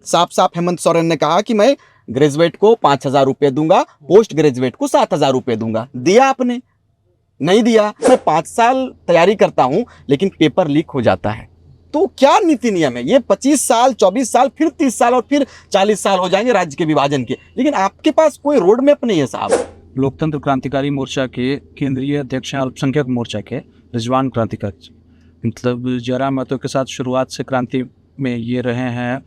साफ साफ हेमंत सोरेन ने कहा कि मैं ग्रेजुएट को 5,000 रुपये दूंगा, पोस्ट ग्रेजुएट को 7,000 रुपये दूंगा। दिया आपने? नहीं दिया। मैं 5 साल तैयारी करता हूं लेकिन पेपर लीक हो जाता है। तो क्या नीति नियम है ये? 25 साल, 24 साल, फिर 30 साल और फिर 40 साल हो जाएंगे राज्य के विभाजन के, लेकिन आपके पास कोई रोड मैप नहीं है साहब। लोकतंत्र क्रांतिकारी मोर्चा के केंद्रीय अध्यक्ष हैं अल्पसंख्यक मोर्चा के रिजवान क्रांतिकारी, मतलब जयराम महतो के साथ शुरुआत से क्रांति में ये रहे हैं।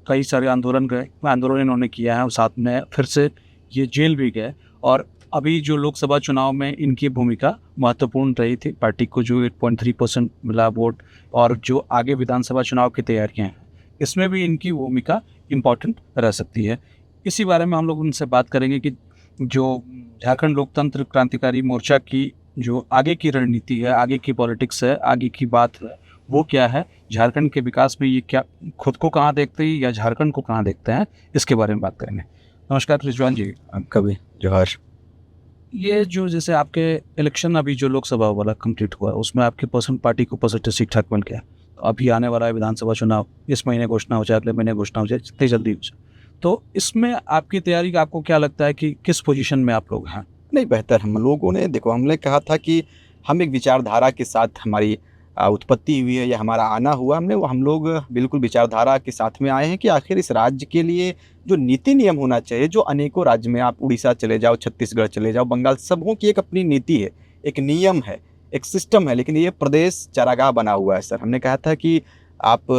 कई सारे आंदोलन इन्होंने किया है और साथ में फिर से ये जेल भी गए। और अभी जो लोकसभा चुनाव में इनकी भूमिका महत्वपूर्ण रही थी, पार्टी को जो 8.3% मिला वोट, और जो आगे विधानसभा चुनाव की तैयारियां हैं इसमें भी इनकी भूमिका इम्पॉर्टेंट रह सकती है। इसी बारे में हम लोग उनसे बात करेंगे कि जो झारखंड लोकतंत्र क्रांतिकारी मोर्चा की जो आगे की रणनीति है, आगे की पॉलिटिक्स है, आगे की बात है, वो क्या है, झारखंड के विकास में ये क्या खुद को कहाँ देखते हैं या झारखंड को कहाँ देखते हैं, इसके बारे में बात करेंगे। नमस्कार रिजवान जी। आपका भी जोहार। ये जो जैसे आपके इलेक्शन अभी जो लोकसभा वाला कंप्लीट हुआ उसमें आपके पसंद पार्टी को पॉजिटिव ठीक ठाक मिल गया। तो अभी आने वाला है विधानसभा चुनाव, इस महीने घोषणा हो जाए, अगले महीने घोषणा हो जाए, जितनी जल्दी हो जाए, तो इसमें आपकी तैयारी का आपको क्या लगता है कि किस पोजीशन में आप लोग हैं? नहीं, बेहतर हम लोगों ने, देखो हमने कहा था कि हम एक विचारधारा के साथ हमारी उत्पत्ति हुई है या हमारा आना हुआ, हम लोग बिल्कुल विचारधारा के साथ में आए हैं कि आखिर इस राज्य के लिए जो नीति नियम होना चाहिए, जो अनेकों राज्य में, आप उड़ीसा चले जाओ, छत्तीसगढ़ चले जाओ, बंगाल, सबों की एक अपनी नीति है, एक नियम है, एक सिस्टम है, लेकिन ये प्रदेश चारागाह बना हुआ है सर। हमने कहा था कि आप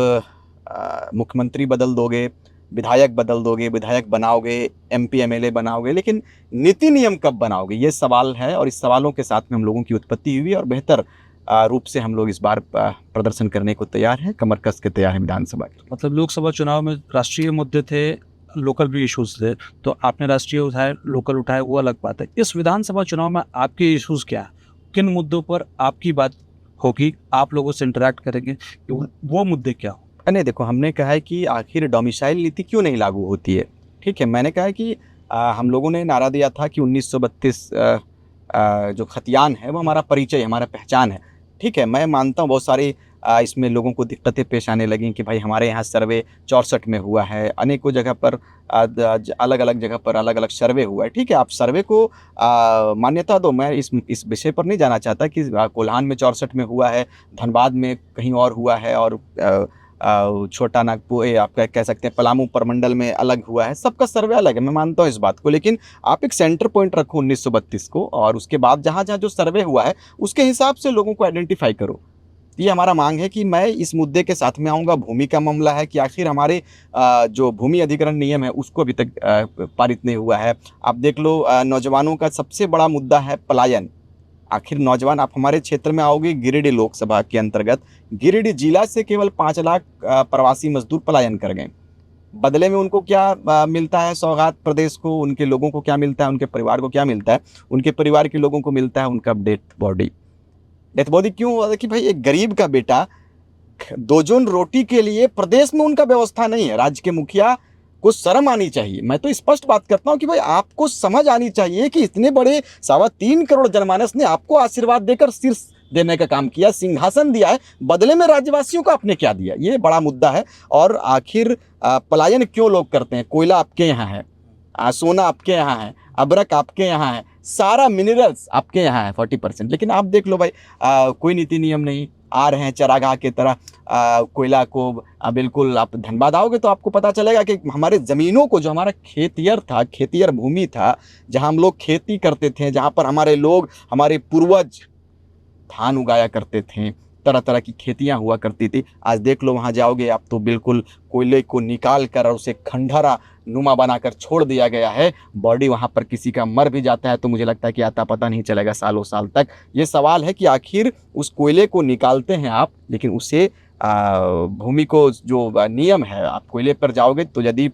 मुख्यमंत्री बदल दोगे, विधायक बदल दोगे, विधायक बनाओगे, MP MLA बनाओगे, लेकिन नीति नियम कब बनाओगे, ये सवाल है। और इस सवालों के साथ में हम लोगों की उत्पत्ति हुई और बेहतर रूप से हम लोग इस बार प्रदर्शन करने को तैयार हैं, कमर कस के तैयार हैं विधानसभा के। मतलब लोकसभा चुनाव में राष्ट्रीय मुद्दे थे, लोकल भी इश्यूज थे, तो आपने राष्ट्रीय उठाए, लोकल उठाए, वो अलग बात है। इस विधानसभा चुनाव में आपके इश्यूज क्या है, किन मुद्दों पर आपकी बात होगी, आप लोगों से इंटरेक्ट करेंगे, वो मुद्दे क्या हो? नहीं, देखो हमने कहा है कि आखिर डोमिसाइल नीति क्यों नहीं लागू होती है। ठीक है, मैंने कहा है कि हम लोगों ने नारा दिया था कि 1932 जो खतियान है वो हमारा परिचय, हमारा पहचान है। ठीक है, मैं मानता हूँ बहुत सारी इसमें लोगों को दिक्कतें पेश आने लगीं कि भाई हमारे यहाँ सर्वे 64 में हुआ है, अनेकों जगह पर अलग अलग जगह पर अलग अलग सर्वे हुआ है। ठीक है, आप सर्वे को मान्यता दो, मैं इस विषय पर नहीं जाना चाहता कि कोल्हान में 64 में हुआ है, धनबाद में कहीं और हुआ है, और छोटा नागपुर, आप कह सकते हैं पलामू प्रमंडल में अलग हुआ है, सबका सर्वे अलग है, मैं मानता हूँ इस बात को। लेकिन आप एक सेंटर पॉइंट रखो 1932 को, और उसके बाद जहाँ जहाँ जो सर्वे हुआ है उसके हिसाब से लोगों को आइडेंटिफाई करो। ये हमारा मांग है कि मैं इस मुद्दे के साथ में आऊँगा। भूमि का मामला है कि आखिर हमारे जो भूमि अधिग्रहण नियम है उसको अभी तक पारित नहीं हुआ है। आप देख लो, नौजवानों का सबसे बड़ा मुद्दा है पलायन। आखिर नौजवान, आप हमारे क्षेत्र में आओगे, गिरिडीह लोकसभा के अंतर्गत गिरिडीह जिला से केवल 5 लाख प्रवासी मजदूर पलायन कर गए। बदले में उनको क्या मिलता है सौगात? प्रदेश को, उनके लोगों को क्या मिलता है, उनके परिवार को क्या मिलता है? उनके परिवार के लोगों को मिलता है उनका डेथ बॉडी। क्यों? कि भाई एक गरीब का बेटा 2 जोन रोटी के लिए प्रदेश में उनका व्यवस्था नहीं है। राज्य के मुखिया को शर्म आनी चाहिए। मैं तो स्पष्ट बात करता हूं कि भाई आपको समझ आनी चाहिए कि इतने बड़े 3.25 करोड़ जनमानस ने आपको आशीर्वाद देकर शीर्ष देने का काम किया, सिंहासन दिया है, बदले में राज्यवासियों को आपने क्या दिया? ये बड़ा मुद्दा है। और आखिर पलायन क्यों लोग करते हैं? कोयला आपके यहाँ है, सोना आपके यहाँ है, अबरक आपके यहाँ है, सारा मिनरल्स आपके यहाँ है 40%, लेकिन आप देख लो भाई कोई नीति नियम नहीं। आ रहे हैं चरागाह की तरह कोयला को। बिल्कुल, आप धनबाद आओगे तो आपको पता चलेगा कि हमारे ज़मीनों को, जो हमारा खेतियर भूमि था, जहाँ हम लोग खेती करते थे, जहाँ पर हमारे लोग, हमारे पूर्वज धान उगाया करते थे, तरह तरह की खेतियाँ हुआ करती थी, आज देख लो वहाँ जाओगे आप तो बिल्कुल कोयले को निकाल कर और उसे खंडहरा नुमा बनाकर छोड़ दिया गया है। बॉडी वहाँ पर किसी का मर भी जाता है तो मुझे लगता है कि आता पता नहीं चलेगा सालों साल तक। ये सवाल है कि आखिर उस कोयले को निकालते हैं आप, लेकिन उसे भूमि को जो नियम है, आप कोयले पर जाओगे तो यदि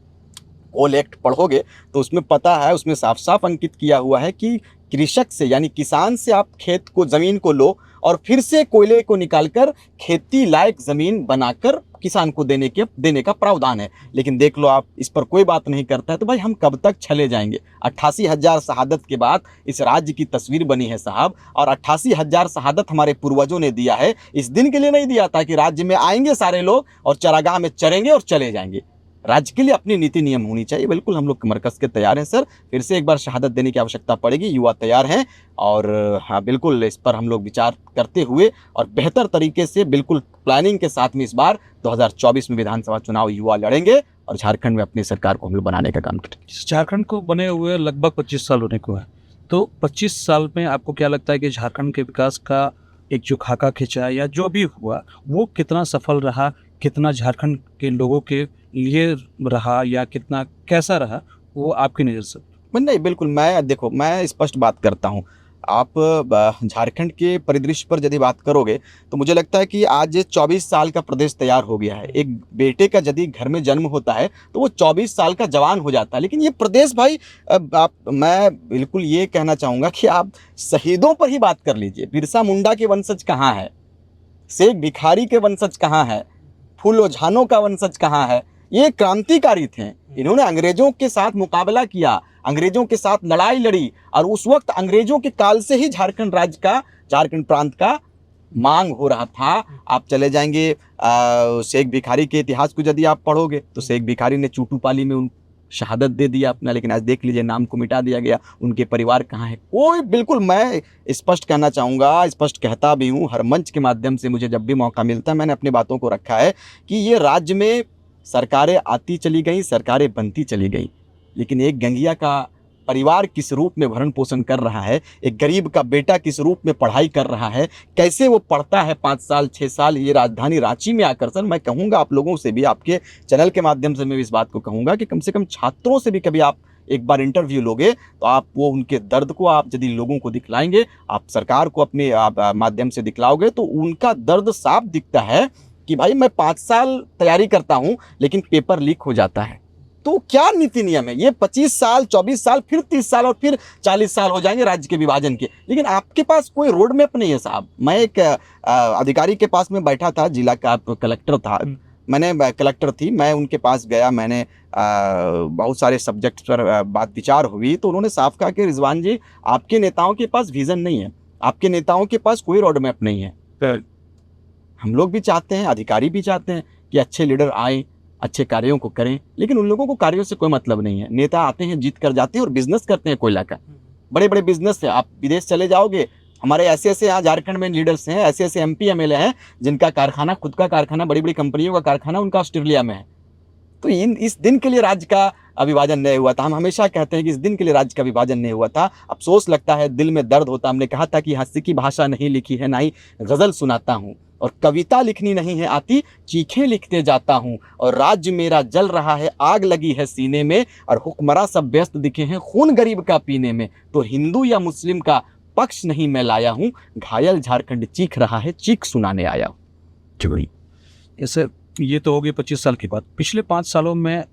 कोल एक्ट पढ़ोगे तो उसमें पता है, उसमें साफ साफ अंकित किया हुआ है कि कृषक से, यानी किसान से आप खेत को, ज़मीन को लो और फिर से कोयले को निकालकर खेती लायक ज़मीन बनाकर किसान को देने का प्रावधान है। लेकिन देख लो आप, इस पर कोई बात नहीं करता है, तो भाई हम कब तक चले जाएंगे? 88,000 शहादत के बाद इस राज्य की तस्वीर बनी है साहब, और 88,000 शहादत हमारे पूर्वजों ने दिया है। इस दिन के लिए नहीं दिया था कि राज्य में आएंगे सारे लोग और चरागाह में चरेंगे और चले जाएंगे। राज्य के लिए अपनी नीति नियम होनी चाहिए। बिल्कुल हम लोग मरकज़ के तैयार हैं सर, फिर से एक बार शहादत देने की आवश्यकता पड़ेगी, युवा तैयार हैं और हाँ बिल्कुल इस पर हम लोग विचार करते हुए और बेहतर तरीके से बिल्कुल प्लानिंग के साथ में इस बार 2024 में विधानसभा चुनाव युवा लड़ेंगे और झारखंड में अपनी सरकार को हम लोग बनाने का काम करेंगे। झारखंड को बने हुए लगभग 25 साल होने को है, तो 25 साल में आपको क्या लगता है कि झारखंड के विकास का एक जो खाका खींचा या जो भी हुआ वो कितना सफल रहा, कितना झारखंड के लोगों के लिए रहा या कितना कैसा रहा, वो आपकी नज़र से? नहीं बिल्कुल, मैं देखो मैं स्पष्ट बात करता हूँ। आप झारखंड के परिदृश्य पर यदि बात करोगे तो मुझे लगता है कि आज 24 साल का प्रदेश तैयार हो गया है। एक बेटे का यदि घर में जन्म होता है तो वो 24 साल का जवान हो जाता है। लेकिन ये प्रदेश भाई मैं बिल्कुल ये कहना चाहूँगा कि आप शहीदों पर ही बात कर लीजिए। बिरसा मुंडा के वंशज कहाँ है, शेख भिखारी के वंशज कहाँ है, फूलो झानो का वंशज कहाँ है। ये क्रांतिकारी थे, इन्होंने अंग्रेजों के साथ मुकाबला किया, अंग्रेजों के साथ लड़ाई लड़ी और उस वक्त अंग्रेजों के काल से ही झारखंड राज्य का, झारखंड प्रांत का मांग हो रहा था। आप चले जाएंगे शेख भिखारी के इतिहास को यदि आप पढ़ोगे तो शेख भिखारी ने चूटूपाली में उन शहादत दे दिया अपना, लेकिन आज देख लीजिए नाम को मिटा दिया गया, उनके परिवार कहाँ है कोई। बिल्कुल मैं स्पष्ट कहना चाहूँगा, स्पष्ट कहता भी हूँ, हर मंच के माध्यम से मुझे जब भी मौका मिलता है मैंने अपनी बातों को रखा है कि ये राज्य में सरकारें आती चली गई, सरकारें बनती चली गई, लेकिन एक गंगिया का परिवार किस रूप में भरण पोषण कर रहा है, एक गरीब का बेटा किस रूप में पढ़ाई कर रहा है, कैसे वो पढ़ता है 5 साल 6 साल ये राजधानी रांची में आकर। सर मैं कहूँगा आप लोगों से भी, आपके चैनल के माध्यम से मैं इस बात को कहूँगा कि कम से कम छात्रों से भी कभी आप एक बार इंटरव्यू लोगे तो आप वो उनके दर्द को आप यदि लोगों को दिखलाएंगे, आप सरकार को अपने माध्यम से दिखलाओगे तो उनका दर्द साफ दिखता है कि भाई मैं 5 साल तैयारी करता हूँ लेकिन पेपर लीक हो जाता है। तो क्या नीति नियम है ये? 25 साल 24 साल फिर 30 साल और फिर 40 साल हो जाएंगे राज्य के विभाजन के, लेकिन आपके पास कोई रोड मैप नहीं है साहब। मैं एक अधिकारी के पास में बैठा था, जिला का कलेक्टर था, मैंने कलेक्टर थी, मैं उनके पास गया, मैंने बहुत सारे सब्जेक्ट पर बात विचार हुई तो उन्होंने साफ कहा कि रिजवान जी आपके नेताओं के पास विज़न नहीं है, आपके नेताओं के पास कोई रोड मैप नहीं है। हम लोग भी चाहते हैं, अधिकारी भी चाहते हैं कि अच्छे लीडर आएँ, अच्छे कार्यों को करें, लेकिन उन लोगों को कार्यों से कोई मतलब नहीं है। नेता आते हैं, जीत कर जाते हैं और बिजनेस करते हैं कोयला का, बड़े बड़े बिजनेस है। आप विदेश चले जाओगे, हमारे ऐसे ऐसे यहाँ झारखंड में लीडर्स हैं, ऐसे ऐसे MP MLA हैं जिनका कारखाना, खुद का कारखाना, बड़ी बड़ी कंपनियों का कारखाना उनका ऑस्ट्रेलिया में है। तो इस दिन के लिए राज्य का विभाजन नहीं हुआ था। हम हमेशा कहते हैं कि इस दिन के लिए राज्य का विभाजन नहीं हुआ था। अफसोस लगता है, दिल में दर्द होता। हमने कहा था कि हंसी की भाषा नहीं लिखी है, ना ही गज़ल सुनाता हूँ और कविता लिखनी नहीं है आती, चीखें लिखते जाता हूँ और राज्य मेरा जल रहा है, आग लगी है सीने में और हुक्मरां सब व्यस्त दिखे हैं खून गरीब का पीने में। तो हिंदू या मुस्लिम का पक्ष नहीं मैं लाया हूँ, घायल झारखंड चीख रहा है, चीख सुनाने आया हूँ। ऐसे ये तो हो गई 25 साल की बात। पिछले 5 सालों में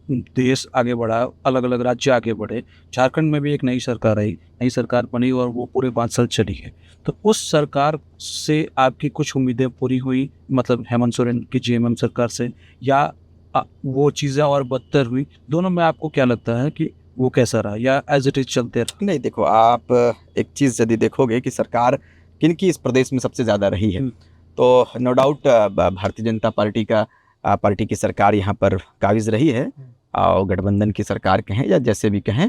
देश आगे बढ़ा, अलग अलग राज्य आगे बढ़े, झारखंड में भी एक नई सरकार आई, नई सरकार बनी और वो पूरे 5 साल चली है। तो उस सरकार से आपकी कुछ उम्मीदें पूरी हुई, मतलब हेमंत सोरेन की JMM सरकार से, या वो चीज़ें और बदतर हुई? दोनों में आपको क्या लगता है कि वो कैसा रहा या एज इट इज चलते रहा? नहीं देखो, आप एक चीज़ यदि देखोगे कि सरकार किनकी इस प्रदेश में सबसे ज़्यादा रही है तो no doubt Bharatiya Janata party की सरकार यहाँ पर काबिज रही है और गठबंधन की सरकार कहें या जैसे भी कहें,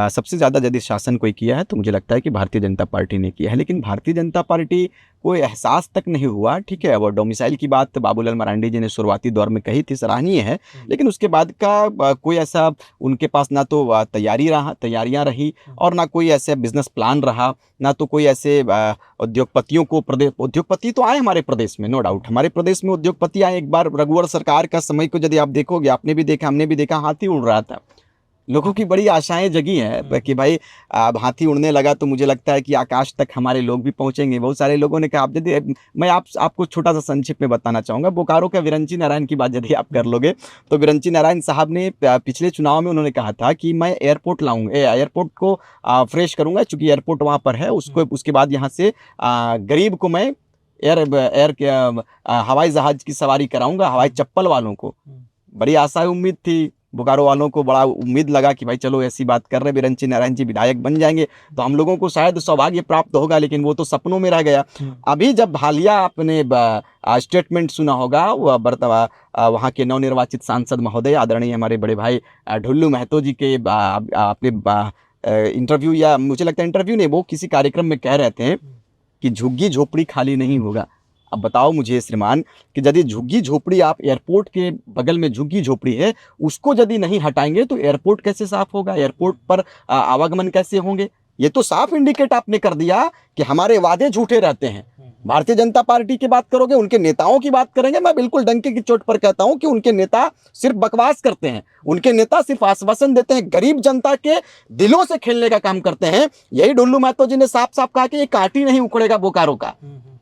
सबसे ज़्यादा यदि शासन कोई किया है तो मुझे लगता है कि भारतीय जनता पार्टी ने किया है। लेकिन भारतीय जनता पार्टी कोई एहसास तक नहीं हुआ, ठीक है। वो डोमिसाइल की बात बाबूलाल मरांडी जी ने शुरुआती दौर में कही थी, सराहनीय है, लेकिन उसके बाद का कोई ऐसा उनके पास ना तो तैयारियां रही और ना कोई ऐसे बिजनेस प्लान रहा, ना तो कोई ऐसे उद्योगपतियों को उद्योगपति तो आए हमारे प्रदेश में, नो डाउट हमारे प्रदेश में उद्योगपति आए। एक बार रघुवर सरकार का समय को यदि आप देखोगे, आपने भी देखा हमने भी देखा, हाथी उड़ रहा था, लोगों की बड़ी आशाएं जगी हैं कि भाई अब हाथी उड़ने लगा तो मुझे लगता है कि आकाश तक हमारे लोग भी पहुंचेंगे। बहुत सारे लोगों ने कहा, आप यदि मैं आपको छोटा सा संक्षिप्त में बताना चाहूँगा, बोकारो का विरंची नारायण की बात यदि आप कर लोगे तो विरंची नारायण साहब ने पिछले चुनाव में उन्होंने कहा था कि मैं एयरपोर्ट लाऊंगा, एयरपोर्ट को फ्रेश करूँगा, चूँकि एयरपोर्ट वहाँ पर है, उसके बाद यहाँ से गरीब को मैं हवाई जहाज़ की सवारी कराऊँगा, हवाई चप्पल वालों को। बड़ी आशा उम्मीद थी, बोकारो वालों को बड़ा उम्मीद लगा कि भाई चलो ऐसी बात कर रहे बिरंची नारायण जी विधायक बन जाएंगे तो हम लोगों को शायद सौभाग्य प्राप्त होगा, लेकिन वो तो सपनों में रह गया। अभी जब हालिया आपने स्टेटमेंट सुना होगा वहाँ के नवनिर्वाचित सांसद महोदय आदरणीय हमारे बड़े भाई ढुल्लू महतो जी के आपने इंटरव्यू, या मुझे लगता है इंटरव्यू नहीं, वो किसी कार्यक्रम में कह रहे थे कि झुग्गी झोपड़ी खाली नहीं होगा। अब बताओ मुझे श्रीमान कि यदि झुग्गी झोपड़ी, आप एयरपोर्ट के बगल में झुग्गी झोपड़ी है, उसको यदि नहीं हटाएंगे तो एयरपोर्ट कैसे साफ होगा, एयरपोर्ट पर आवागमन कैसे होंगे? ये तो साफ इंडिकेट आपने कर दिया कि हमारे वादे झूठे रहते हैं। भारतीय जनता पार्टी की बात करोगे, उनके नेताओं की बात करेंगे, मैं बिल्कुल डंके की चोट पर कहता हूं कि उनके नेता सिर्फ बकवास करते हैं, उनके नेता सिर्फ आश्वासन देते हैं, गरीब जनता के दिलों से खेलने का काम करते हैं। यही ढुल्लू महतो जी ने साफ साफ कहा कि ये कांटी नहीं उखड़ेगा बोकारो का।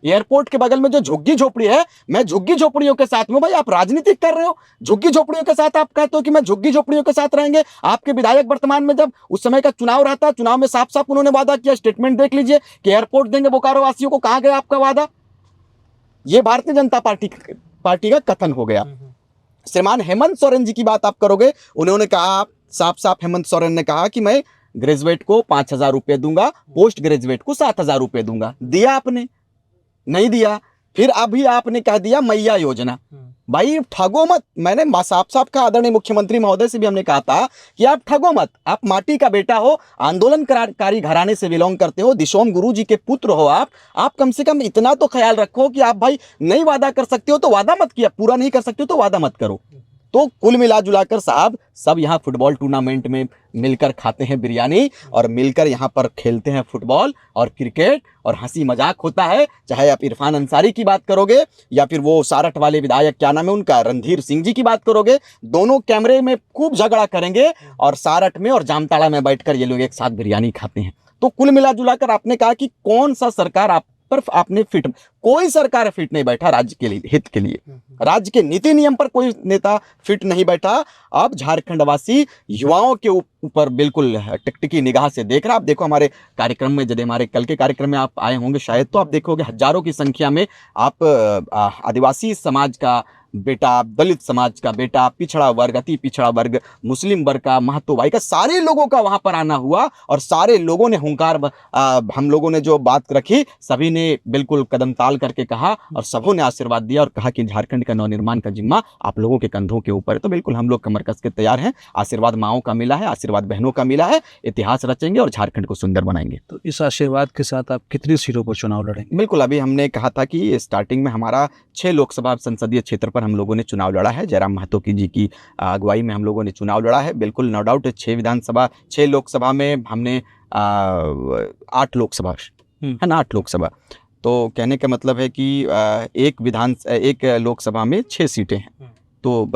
एयरपोर्ट के बगल में जो झुग्गी झोपड़ी है, मैं झुग्गी झोपड़ियों के साथ में, भाई आप राजनीति कर रहे हो, झुग्गी झोपड़ियों के साथ आप कहते हो कि मैं झुग्गी झोपड़ियों के साथ रहेंगे। आपके विधायक वर्तमान में जब उस समय का चुनाव रहता, चुनाव में साफ साफ उन्होंने वादा किया, स्टेटमेंट देख लीजिए कि एयरपोर्ट देंगे बोकारो वासियों को। कहां गया आपका वादा? ये भारतीय जनता पार्टी का कथन हो गया। श्रीमान हेमंत सोरेन जी की बात आप करोगे, उन्होंने कहा साफ साफ, हेमंत सोरेन ने कहा कि मैं ग्रेजुएट को 5,000 रुपए दूंगा, पोस्ट ग्रेजुएट को 7,000 रुपए दूंगा। दिया आपने? नहीं दिया। फिर अभी आपने कह दिया मैया योजना। भाई ठगो मत। मैंने साफ साफ कहा, आदरणीय मुख्यमंत्री महोदय से भी हमने कहा था कि आप ठगो मत। आप माटी का बेटा हो, आंदोलनकारी घराने से बिलोंग करते हो, दिशोम गुरु जी के पुत्र हो आप कम से कम इतना तो ख्याल रखो कि आप भाई नहीं वादा कर सकते हो तो वादा मत किया, पूरा नहीं कर सकते हो तो वादा मत करो। तो कुल मिला जुलाकर साहब सब यहाँ फुटबॉल टूर्नामेंट में मिलकर खाते हैं बिरयानी और मिलकर यहाँ पर खेलते हैं फुटबॉल और क्रिकेट और हंसी मजाक होता है। चाहे आप इरफान अंसारी की बात करोगे या फिर वो सारठ वाले विधायक, क्या नाम है उनका, रणधीर सिंह जी की बात करोगे, दोनों कैमरे में खूब झगड़ा करेंगे और सारठ में और जामताड़ा में बैठकर ये लोग एक साथ बिरयानी खाते हैं। तो कुल मिला जुलाकर आपने कहा कि कौन सा सरकार आप पर आपने फिट, कोई सरकार फिट नहीं बैठा राज्य के लिए, हित के लिए, राज्य के नीति नियम पर कोई नेता फिट नहीं बैठा। अब झारखंड वासी युवाओं के ऊपर बिल्कुल टिकटिकी निगाह से देख रहा। आप देखो हमारे कार्यक्रम में, यदि हमारे कल के कार्यक्रम में आप आए होंगे शायद, तो आप देखोगे हजारों की संख्या में आप आदिवासी समाज का बेटा, दलित समाज का बेटा, पिछड़ा वर्ग, अति पिछड़ा वर्ग, मुस्लिम वर्ग का, महतो भाई का, सारे लोगों का वहां पर आना हुआ और सारे लोगों ने हुंकार, हम लोगों ने जो बात रखी, सभी ने बिल्कुल कदम ताल करके कहा और सबों ने आशीर्वाद दिया और कहा कि झारखंड का नवनिर्माण का जिम्मा आप लोगों के कंधों के ऊपर है। तो बिल्कुल हम लोग कमर कस के तैयार हैं। आशीर्वाद माओं का मिला है, आशीर्वाद बहनों का मिला है, इतिहास रचेंगे और झारखंड को सुंदर बनाएंगे। तो इस आशीर्वाद के साथ आप कितनी सीटों पर चुनाव लड़ेंगे? बिल्कुल, अभी हमने कहा था कि स्टार्टिंग में हमारा 6 लोकसभा संसदीय क्षेत्र पर हम लोगों ने चुनाव लड़ा है। जयराम महतो जी की अगुवाई में हम लोगों ने चुनाव लड़ा है। बिल्कुल नो डाउट 6 लोकसभा में हमने 8 लोकसभा है ना, 8 लोकसभा। तो कहने का मतलब है कि एक लोकसभा में 6 सीटें हैं। तो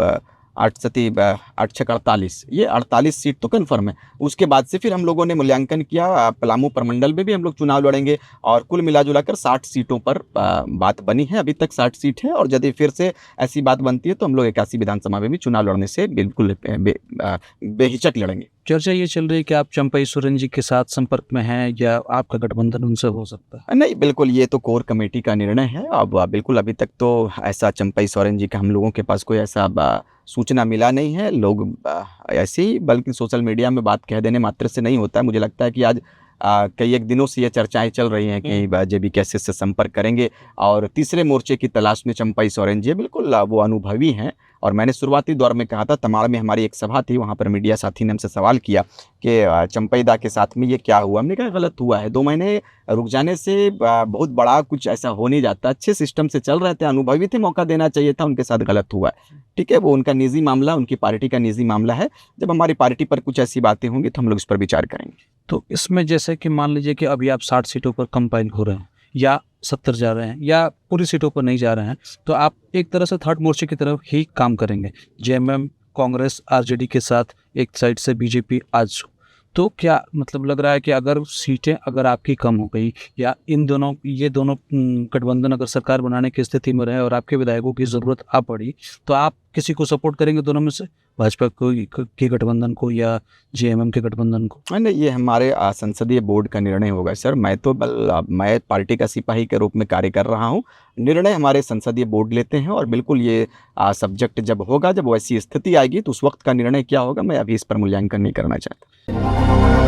8 सती 8 छक 48, ये 48 सीट तो कन्फर्म है। उसके बाद से फिर हम लोगों ने मूल्यांकन किया, पलामू प्रमंडल में भी हम लोग चुनाव लड़ेंगे और कुल मिला जुलाकर 60 सीटों पर बात बनी है। अभी तक 60 सीट है और यदि फिर से ऐसी बात बनती है तो हम लोग 81 विधानसभा में भी चुनाव लड़ने से बिल्कुल बेहिचक लड़ेंगे। चर्चा ये चल रही है कि आप चंपई सोरेन जी के साथ संपर्क में हैं या आपका गठबंधन उनसे हो सकता है? नहीं, बिल्कुल ये तो कोर कमेटी का निर्णय है। अब बिल्कुल अभी तक तो ऐसा चंपई सोरेन जी का हम लोगों के पास कोई ऐसा सूचना मिला नहीं है। लोग ऐसे ही बल्कि सोशल मीडिया में बात कह देने मात्र से नहीं होता है। मुझे लगता है कि आज कई एक दिनों से ये चर्चाएं चल रही हैं कि जेबी कैसे से संपर्क करेंगे और तीसरे मोर्चे की तलाश में चंपई सोरेन जी बिल्कुल वो अनुभवी हैं। और मैंने शुरुआती दौर में कहा था, तमाड़ में हमारी एक सभा थी, वहाँ पर मीडिया साथी ने हमसे सवाल किया कि चंपई दा के साथ में ये क्या हुआ। हमने कहा गलत हुआ है, 2 महीने रुक जाने से बहुत बड़ा कुछ ऐसा हो नहीं जाता। अच्छे सिस्टम से चल रहे थे, अनुभवी थे, मौका देना चाहिए था, उनके साथ गलत हुआ है। ठीक है, वो उनका निजी मामला, उनकी पार्टी का निजी मामला है। जब हमारी पार्टी पर कुछ ऐसी बातें होंगी तो हम लोग इस पर विचार करेंगे। तो इसमें जैसे कि मान लीजिए कि अभी आप 60 सीटों पर कंपाइन हो रहे हैं या 70 जा रहे हैं या पूरी सीटों पर नहीं जा रहे हैं, तो आप एक तरह से थर्ड मोर्चे की तरफ ही काम करेंगे। जेएमएम, कांग्रेस, आरजेडी के साथ एक साइड से बीजेपी आज, तो क्या मतलब लग रहा है कि अगर सीटें अगर आपकी कम हो गई या ये दोनों गठबंधन अगर सरकार बनाने की स्थिति में रहे और आपके विधायकों की ज़रूरत आ पड़ी, तो आप किसी को सपोर्ट करेंगे दोनों में से? भाजपा के गठबंधन को या जेएमएम के गठबंधन को? नहीं, ये हमारे संसदीय बोर्ड का निर्णय होगा सर। मैं पार्टी का सिपाही के रूप में कार्य कर रहा हूँ। निर्णय हमारे संसदीय बोर्ड लेते हैं और बिल्कुल ये सब्जेक्ट जब होगा, जब वैसी स्थिति आएगी तो उस वक्त का निर्णय क्या होगा, मैं अभी इस पर मूल्यांकन नहीं करना चाहता।